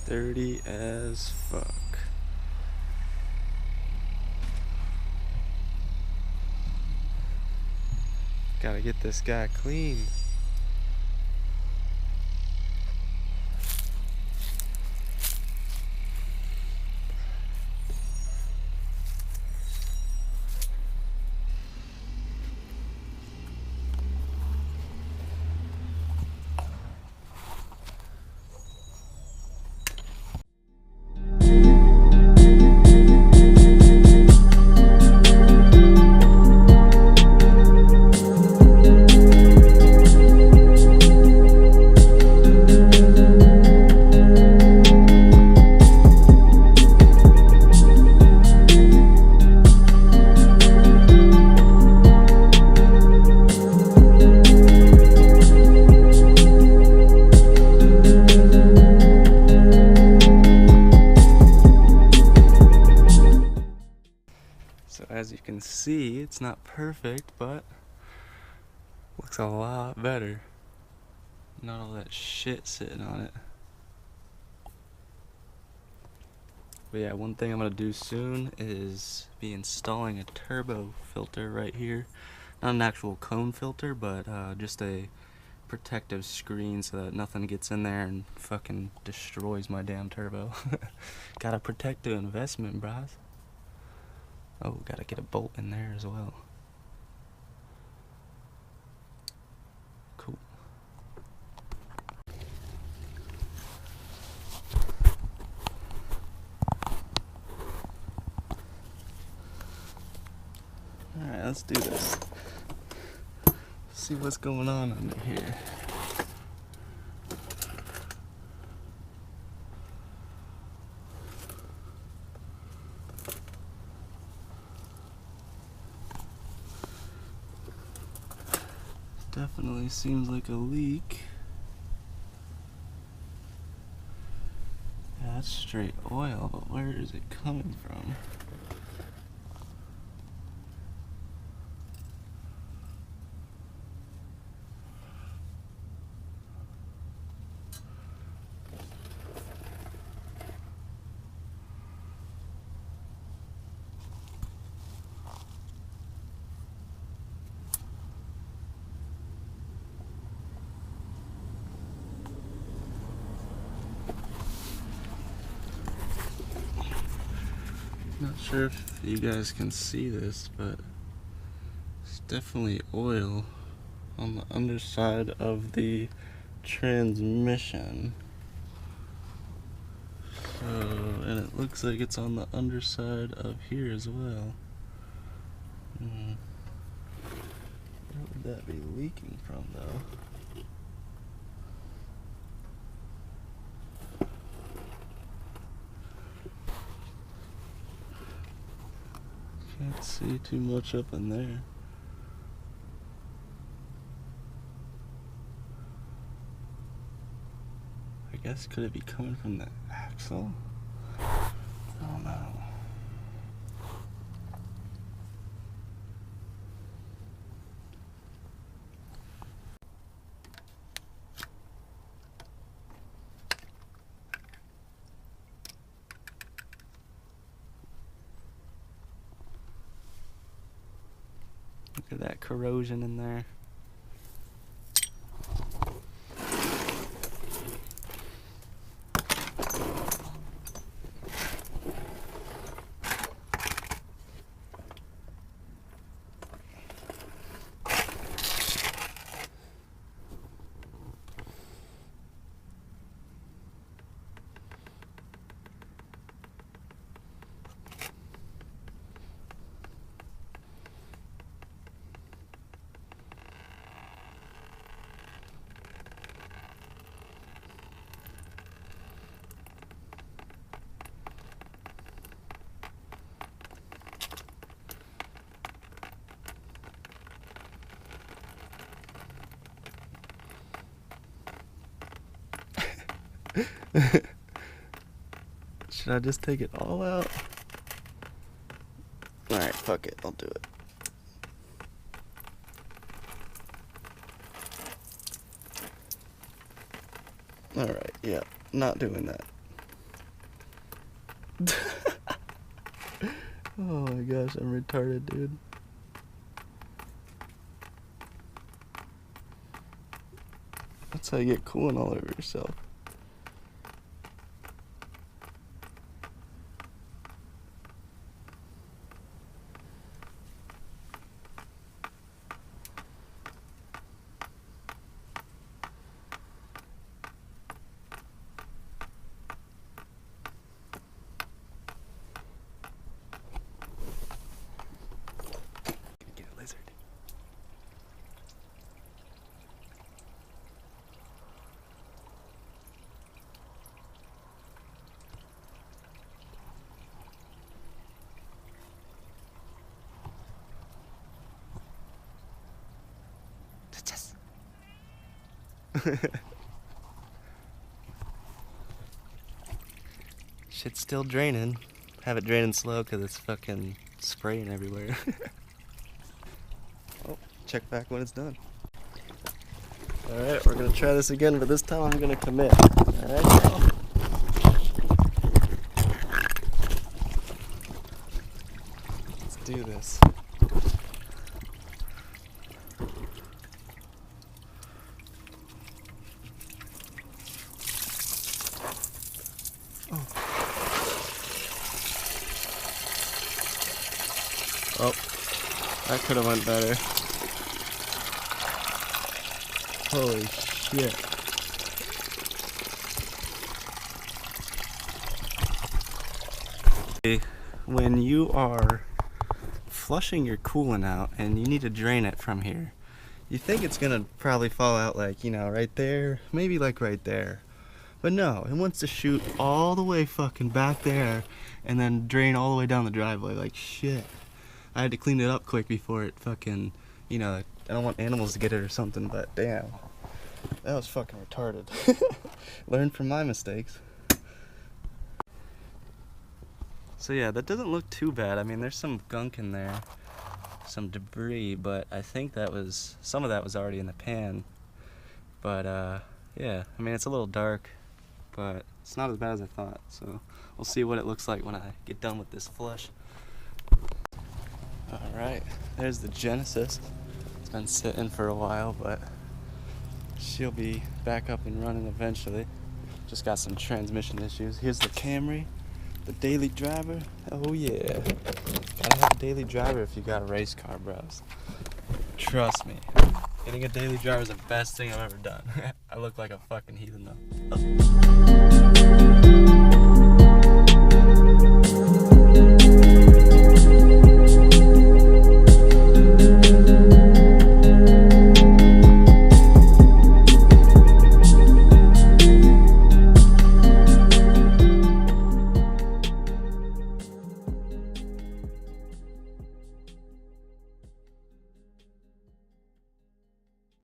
Dirty as fuck. Gotta get this guy clean. So as you can see, it's not perfect, but looks a lot better. Not all that shit sitting on it. But yeah, one thing I'm gonna do soon is be installing a turbo filter right here. Not an actual cone filter, but just a protective screen so that nothing gets in there and fucking destroys my damn turbo. Gotta protect the investment, bros. Oh, gotta get a bolt in there as well. Cool. Alright, let's do this. See what's going on under here. Definitely seems like a leak. Yeah, that's straight oil, but where is it coming from? Not sure if you guys can see this, but it's definitely oil on the underside of the transmission. So, and it looks like it's on the underside of here as well. Where would that be leaking from though? Can't see too much up in there. I guess could it be coming from the axle? I don't know. Look at that corrosion in there. Should I just take it all out? Alright, fuck it, I'll do it. Alright, yeah, not doing that. Oh my gosh, I'm retarded, dude. That's how you get cooling all over yourself. Get a lizard. Shit's still draining. Have it draining slow because it's fucking spraying everywhere. Oh, check back when it's done. Alright, we're gonna try this again, but this time I'm gonna commit. Alright, let's do this. Oh, that could have went better. Holy shit. When you are flushing your coolant out and you need to drain it from here, you think it's gonna probably fall out like, you know, right there, maybe like right there. But no, it wants to shoot all the way fucking back there and then drain all the way down the driveway like shit. I had to clean it up quick before it fucking, you know, I don't want animals to get it or something, but damn. That was fucking retarded. Learn from my mistakes. So yeah, that doesn't look too bad. I mean, there's some gunk in there, some debris, but I think that was, some of that was already in the pan. But yeah, I mean, it's a little dark, but it's not as bad as I thought. So we'll see what it looks like when I get done with this flush. Alright, there's the Genesis. It's been sitting for a while, but she'll be back up and running eventually. Just got some transmission issues. Here's the Camry, the daily driver. Oh yeah, gotta have a daily driver if you got a race car, bros. Trust me, getting a daily driver is the best thing I've ever done. I look like a fucking heathen though. Oh.